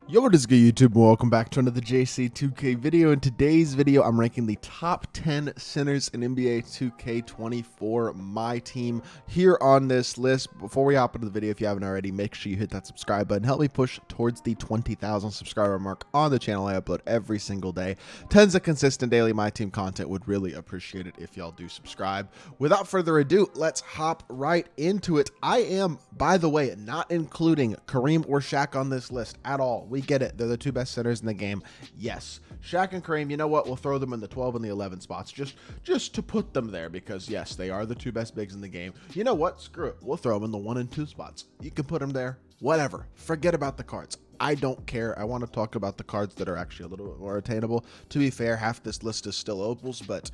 Yo, what is good, YouTube? Welcome back to another JC2K video. In today's video, I'm ranking the top 10 centers in NBA 2K24 MyTEAM here on this list. Before we hop into the video, if you haven't already, make sure you hit that subscribe button. Help me push towards the 20,000 subscriber mark on the channel. I upload every single day. Tons of consistent daily MyTEAM content. Would really appreciate it if y'all do subscribe. Without further ado, let's hop right into it. I am, by the way, not including Kareem or Shaq on this list at all. We get it. They're the two best centers in the game. Yes, Shaq and Kareem, you know what? We'll throw them in the 12 and the 11 spots just to put them there because, yes, they are the two best bigs in the game. You know what? Screw it. We'll throw them in the 1 and 2 spots. You can put them there. Whatever. Forget about the cards. I don't care. I want to talk about the cards that are actually a little bit more attainable. To be fair, half this list is still opals, but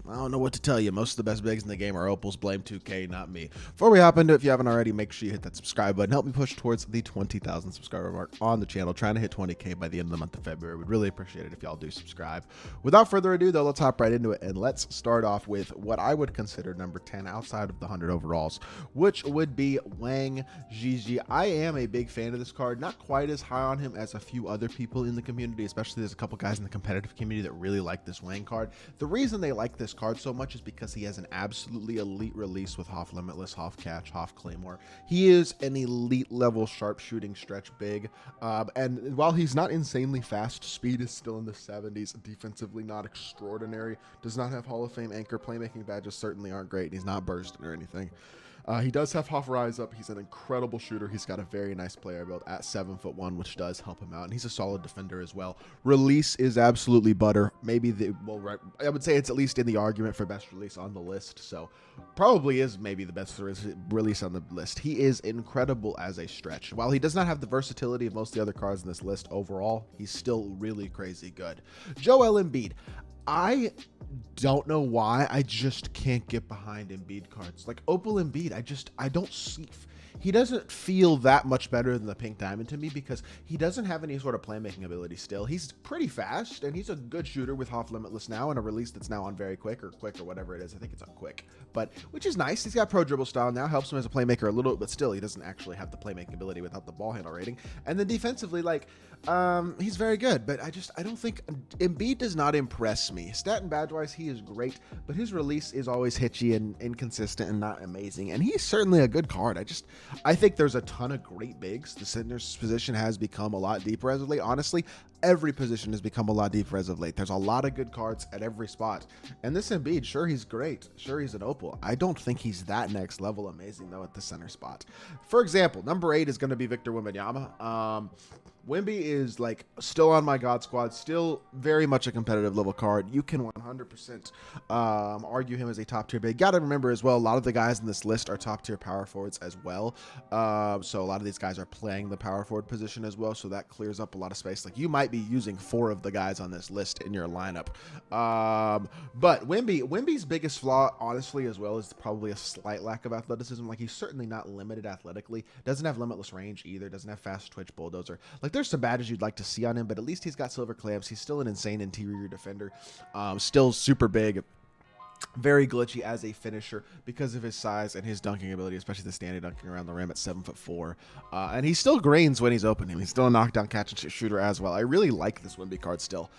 I don't know what to tell you. Most of the best bigs in the game are opals. Blame 2K, not me. Before we hop into it, if you haven't already, make sure you hit that subscribe button. Help me push towards the 20,000 subscriber mark on the channel. Trying to hit 20K by the end of the month of February. Would really appreciate it if y'all do subscribe. Without further ado, though, let's hop right into it, and let's start off with what I would consider number 10 outside of the 100 overalls, which would be Wang Zhi-Zhi. I am a big fan of this card. Not quite as high on him as a few other people in the community, especially there's a couple guys in the competitive community that really like this Wang card. The reason they like this card so much is because he has an absolutely elite release with Hoff Limitless, Hoff Catch, Hoff Claymore. He is an elite level sharpshooting stretch big, and while he's not insanely fast, speed is still in the 70s, defensively not extraordinary, does not have Hall of Fame anchor, playmaking badges certainly aren't great, and he's not bursting or anything. He does have Hoff Rise Up. He's an incredible shooter. He's got a very nice player build at 7'1", which does help him out. And he's a solid defender as well. Release is absolutely butter. Maybe I would say it's at least in the argument for best release on the list. So probably is maybe the best release on the list. He is incredible as a stretch. While he does not have the versatility of most of the other cards in this list overall, he's still really crazy good. Joel Embiid. I don't know why. I just can't get behind Embiid cards. Like Opal Embiid, I don't see. He doesn't feel that much better than the Pink Diamond to me because he doesn't have any sort of playmaking ability still. He's pretty fast, and he's a good shooter with Hoff Limitless now and a release that's now on very quick or whatever it is. I think it's on quick, but which is nice. He's got pro dribble style now, helps him as a playmaker a little, but still he doesn't actually have the playmaking ability without the ball handle rating. And then defensively, like, he's very good, but I don't think Embiid does not impress me. Stat and badge wise, he is great, but his release is always hitchy and inconsistent and not amazing. And he's certainly a good card. I think there's a ton of great bigs. The center's position has become a lot deeper as of late. Honestly, every position has become a lot deeper as of late. There's a lot of good cards at every spot. And this Embiid, sure, he's great. Sure, he's an opal. I don't think he's that next level amazing, though, at the center spot. For example, number 8 is going to be Victor Wembanyama. Wemby is like still on my God squad, still very much a competitive level card. You can 100% argue him as a top tier big. Got to remember as well, a lot of the guys in this list are top tier power forwards as well. So a lot of these guys are playing the power forward position as well. So that clears up a lot of space. Like you might be using 4 of the guys on this list in your lineup. But Wemby's biggest flaw, honestly, as well, is probably a slight lack of athleticism. Like he's certainly not limited athletically. Doesn't have limitless range either. Doesn't have fast twitch bulldozer. Like there's some badges you'd like to see on him, but at least he's got silver clamps. He's still an insane interior defender. Still super big. Very glitchy as a finisher because of his size and his dunking ability, especially the standing dunking around the rim at 7'4". And he still grains when he's open. He's still a knockdown catch and shooter as well. I really like this Wemby card still.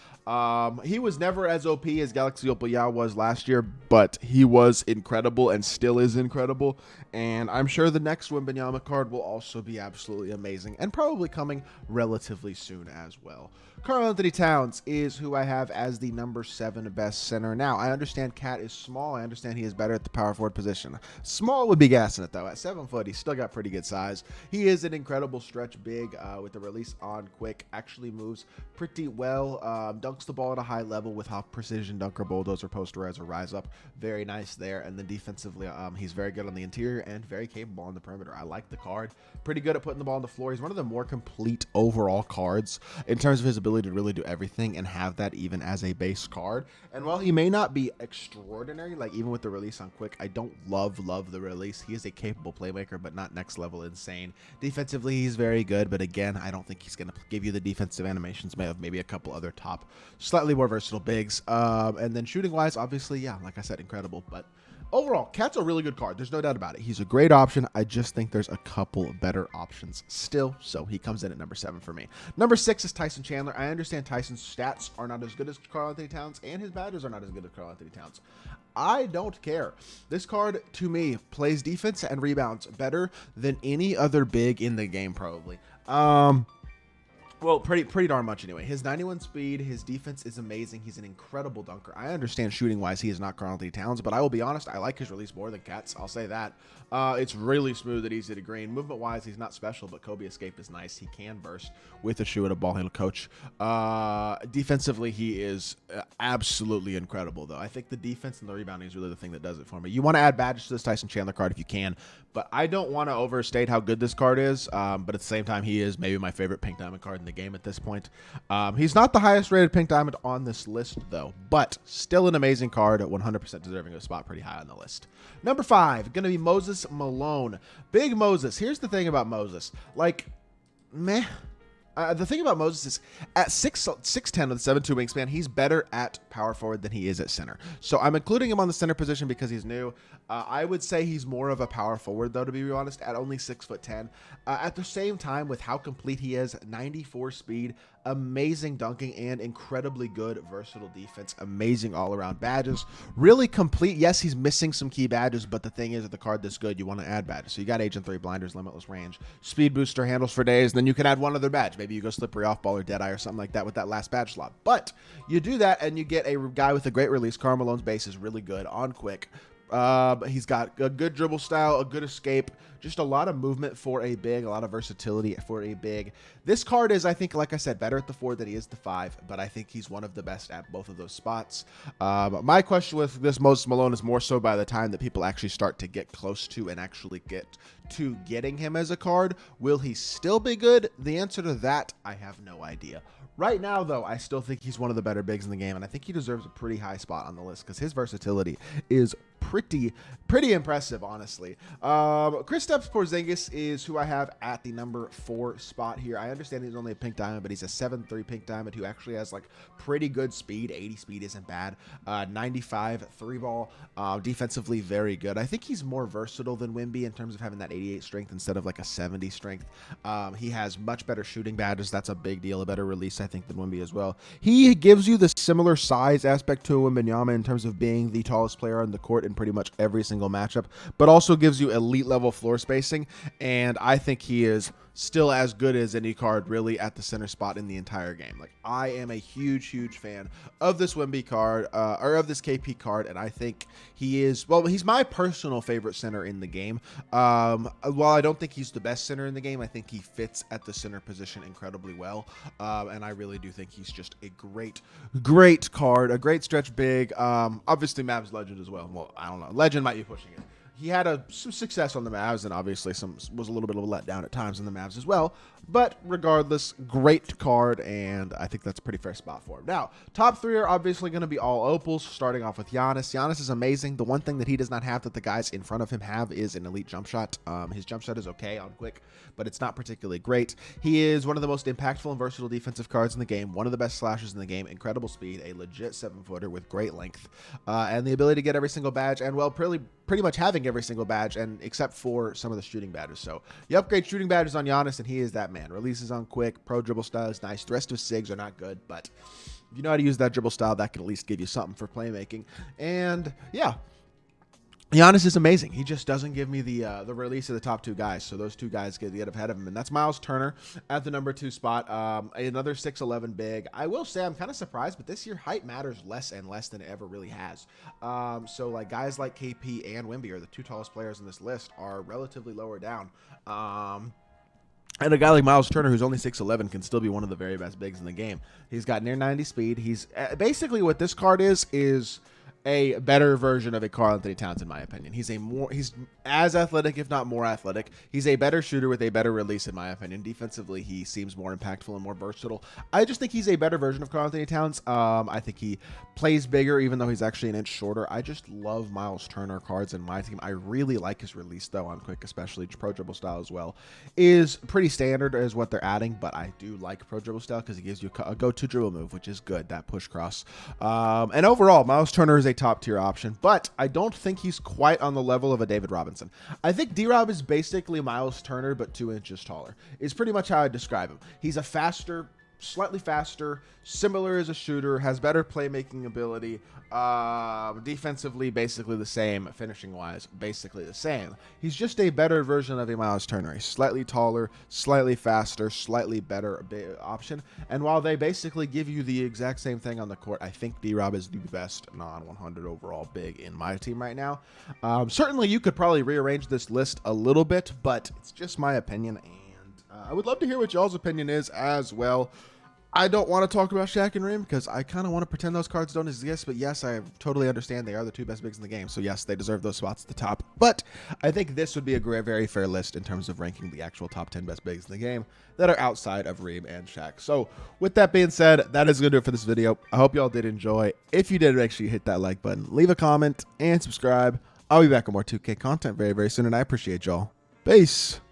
He was never as OP as Galaxy Opal Yao was last year, but he was incredible and still is incredible. And I'm sure the next Wembanyama card will also be absolutely amazing and probably coming relatively soon as well. Karl-Anthony Towns is who I have as the number 7 best center. Now, I understand Cat is small. I understand he is better at the power forward position. Small would be gassing it, though. At 7 foot, he's still got pretty good size. He is an incredible stretch big with the release on quick. Actually moves pretty well. Dunks the ball at a high level with Hop Precision, Dunker, Bulldozer, Posterizer, Rise Up. Very nice there. And then defensively, he's very good on the interior and very capable on the perimeter. I like the card. Pretty good at putting the ball on the floor. He's one of the more complete overall cards in terms of his ability to really do everything and have that even as a base card. And while he may not be extraordinary, like even with the release on quick, I don't love the release. He is a capable playmaker, but not next level insane. Defensively, he's very good, but again, I don't think he's going to give you the defensive animations of maybe a couple other top, slightly more versatile bigs. And then shooting wise, obviously, yeah, like I said, incredible, but Overall, Cat's a really good card. There's no doubt about it. He's a great option. I just think there's a couple better options still, so he comes in at number 7 for me. Number 6 is Tyson Chandler. I understand Tyson's stats are not as good as Karl-Anthony Towns, and his badges are not as good as Karl-Anthony Towns. I don't care. This card, to me, plays defense and rebounds better than any other big in the game, probably. Well, pretty darn much anyway. His 91 speed, his defense is amazing. He's an incredible dunker. I understand shooting-wise, he is not Karl-Anthony Towns, but I will be honest, I like his release more than Cat's. I'll say that. It's really smooth and easy to green. Movement-wise, he's not special, but Kobe escape is nice. He can burst with a shoe and a ball handle coach. Defensively, he is absolutely incredible, though. I think the defense and the rebounding is really the thing that does it for me. You want to add badges to this Tyson Chandler card if you can, but I don't want to overstate how good this card is, but at the same time, he is maybe my favorite pink diamond card in the game at this point. He's not the highest rated pink diamond on this list, though, but still an amazing card, 100% deserving of a spot pretty high on the list. Number 5, going to be Moses Malone. Big Moses. Here's the thing about Moses. Like, meh. The thing about Moses is at 6'10 with a 7'2 wingspan, he's better at power forward than he is at center. So I'm including him on the center position because he's new. I would say he's more of a power forward, though, to be honest, at only 6'10". At the same time, with how complete he is, 94 speed, amazing dunking, and incredibly good versatile defense, amazing all-around badges, really complete. Yes, he's missing some key badges, but the thing is, with the card this good, you want to add badges. So you got Agent 3, Blinders, Limitless Range, Speed Booster, Handles for Days, then you can add one other badge. Maybe you go Slippery Off Ball or Deadeye or something like that with that last badge slot. But you do that, and you get a guy with a great release. Karl Malone's base is really good on quick. He's got a good dribble style, a good escape, just a lot of movement for a big, a lot of versatility for a big. This card is, I think, like I said, better at the 4 than he is the 5, but I think he's one of the best at both of those spots. My question with this Moses Malone is more so by the time that people actually start to get close to and actually get to getting him as a card, will he still be good? The answer to that, I have no idea. Right now, though, I still think he's one of the better bigs in the game, and I think he deserves a pretty high spot on the list because his versatility is pretty impressive, honestly. Kristaps Porzingis is who I have at the number 4 spot here. I understand he's only a pink diamond, but he's a 7'3" pink diamond who actually has like pretty good speed. 80 speed isn't bad. 95 3-ball. Defensively, very good. I think he's more versatile than Wemby in terms of having that 88 strength instead of like a 70 strength. He has much better shooting badges. That's a big deal. A better release, I think, than Wemby as well. He gives you the similar size aspect to Wembanyama in terms of being the tallest player on the court in pretty much every single matchup, but also gives you elite level floor spacing, and I think he is still as good as any card really at the center spot in the entire game. Like, I am a huge fan of this Wemby card, or of this KP card, and I think he is, well, he's my personal favorite center in the game. While I don't think he's the best center in the game, I think he fits at the center position incredibly well, and I really do think he's just a great card, a great stretch big. Obviously Mavs legend as well. Well, I don't know, legend might be pushing it. He had some success on the Mavs, and obviously was a little bit of a letdown at times in the Mavs as well. But regardless, great card, and I think that's a pretty fair spot for him. Now, top 3 are obviously going to be all opals, starting off with Giannis. Giannis is amazing. The one thing that he does not have that the guys in front of him have is an elite jump shot. His jump shot is okay on quick, but it's not particularly great. He is one of the most impactful and versatile defensive cards in the game, one of the best slashers in the game, incredible speed, a legit 7-footer with great length, and the ability to get every single badge, and, well, pretty much having every single badge, and except for some of the shooting badges. So you upgrade shooting badges on Giannis, and he is that man. Releases on quick, pro dribble style is nice. The rest of his SIGs are not good, but if you know how to use that dribble style, that can at least give you something for playmaking. And yeah, Giannis is amazing. He just doesn't give me the release of the top 2 guys, so those 2 guys get ahead of him, and that's Myles Turner at the number 2 spot. Another 6'11" big. I will say I'm kind of surprised, but this year height matters less and less than it ever really has. So like guys like KP and Wemby are the 2 tallest players in this list are relatively lower down. And a guy like Myles Turner, who's only 6'11", can still be one of the very best bigs in the game. He's got near 90 speed. He's basically what this card is a better version of a Karl-Anthony Towns, in my opinion. He's as athletic, if not more athletic. He's a better shooter with a better release, in my opinion. Defensively, he seems more impactful and more versatile. I just think he's a better version of Karl-Anthony Towns. I think he plays bigger, even though he's actually an inch shorter. I just love Myles Turner cards in my team. I really like his release, though, on quick, especially pro dribble style as well. Is pretty standard as what they're adding, but I do like pro dribble style because he gives you a go-to dribble move, which is good, that push cross. And overall, Myles Turner is a top tier option, but I don't think he's quite on the level of a David Robinson. I think D-Rob is basically Myles Turner, but 2 inches taller, is pretty much how I describe him. He's a faster, slightly faster, similar as a shooter, has better playmaking ability, defensively basically the same, finishing wise basically the same. He's just a better version of a Myles Turner, a slightly taller, slightly faster, slightly better option. And while they basically give you the exact same thing on the court, I think D-Rob is the best non-100 overall big in my team right now. Certainly you could probably rearrange this list a little bit, but it's just my opinion, and I would love to hear what y'all's opinion is as well. I don't want to talk about Shaq and Reem because I kind of want to pretend those cards don't exist, but yes, I totally understand they are the 2 best bigs in the game, so yes, they deserve those spots at the top. But I think this would be a very fair list in terms of ranking the actual top 10 best bigs in the game that are outside of Reem and Shaq. So with that being said, that is going to do it for this video. I hope y'all did enjoy. If you did, make sure you hit that like button, leave a comment, and subscribe. I'll be back with more 2K content very soon, and I appreciate y'all. Peace.